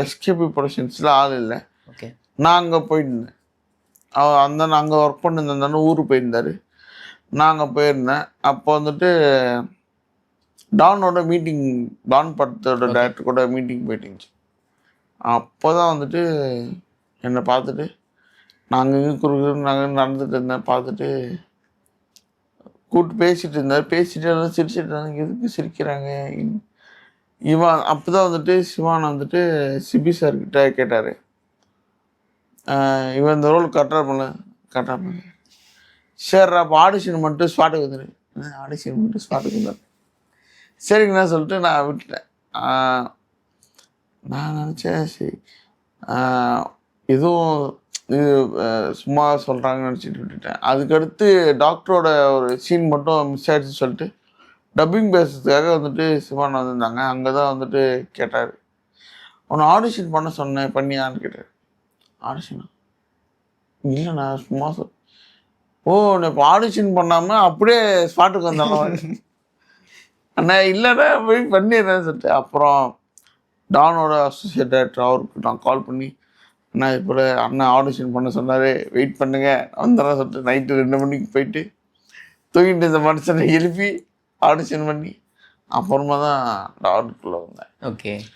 SKB ப்ரொடக்ஷன்ஸில் ஆள் இல்லை. Okay. நான் அங்கே போயிருந்தேன். அந்த அங்கே ஒர்க் பண்ணியிருந்தானே ஊருக்கு போயிருந்தார். நான் அங்கே போயிருந்தேன். அப்போ வந்துட்டு டானோட மீட்டிங், டான் படத்தோட டைரக்டர் கூட மீட்டிங் போயிட்டுருந்துச்சு. அப்போ தான் வந்துட்டு என்னை பார்த்துட்டு நாங்கள் நடந்துட்டு இருந்தேன். பார்த்துட்டு கூப்பிட்டு பேசிகிட்டு இருந்தார். பேசிட்டு சிரிச்சிட்டு இருந்தாங்க. எதுக்கு சிரிக்கிறாங்க இவன்? அப்போ தான் வந்துட்டு சிவான் வந்துட்டு சிபி சார்கிட்ட கேட்டார், இவன் இந்த ரோல் கரெக்டாக பண்ண சரி அப்போ ஆடிஷன் மட்டும் ஸ்பாட்டுக்கு வந்துடு. ஆடிஷன் மட்டும் ஸ்பாட்டுக்கு வந்தார். சரிங்கண்ணா சொல்லிட்டு நான் விட்டுட்டேன். நான் நினச்சேன் சரி எதுவும் இது சும்மா சொல்கிறாங்கன்னு நினச்சிட்டு விட்டுட்டேன். அதுக்கடுத்து டாக்டரோட ஒரு சீன் மட்டும் மிஸ் ஆகிடுச்சு சொல்லிட்டு டப்பிங் பேசுறதுக்காக வந்துட்டு சிவான் வந்திருந்தாங்க. அங்கே தான் வந்துட்டு கேட்டார், உன்னை ஆடிஷன் பண்ண சொன்னேன் பண்ணியான்னு கேட்டார். ஆடிஷனா? இல்லைண்ணா சும்மா ஓ நான் இப்போ ஆடிஷன் பண்ணாமல் அப்படியே ஸ்பாட்டுக்கு வந்தாலும் அண்ணா இல்லைண்ணா போய் பண்ணிடுறேன்னு சொல்லிட்டு அப்புறம் டானோட அசோசியேட் டைரக்டர் அவருக்கு நான் கால் பண்ணி, அண்ணா இப்போ அண்ணன் ஆடிஷன் பண்ண சொன்னார், வெயிட் பண்ணுங்க வந்துடுறேன் சொல்லிட்டு நைட்டு 2 மணிக்கு போயிட்டு தூங்கிட்டு இந்த மனுஷனை எழுப்பி ஆடிஷன் பண்ணி அப்புறமா தான் டானுக்குள்ளே வந்தேன். ஓகே.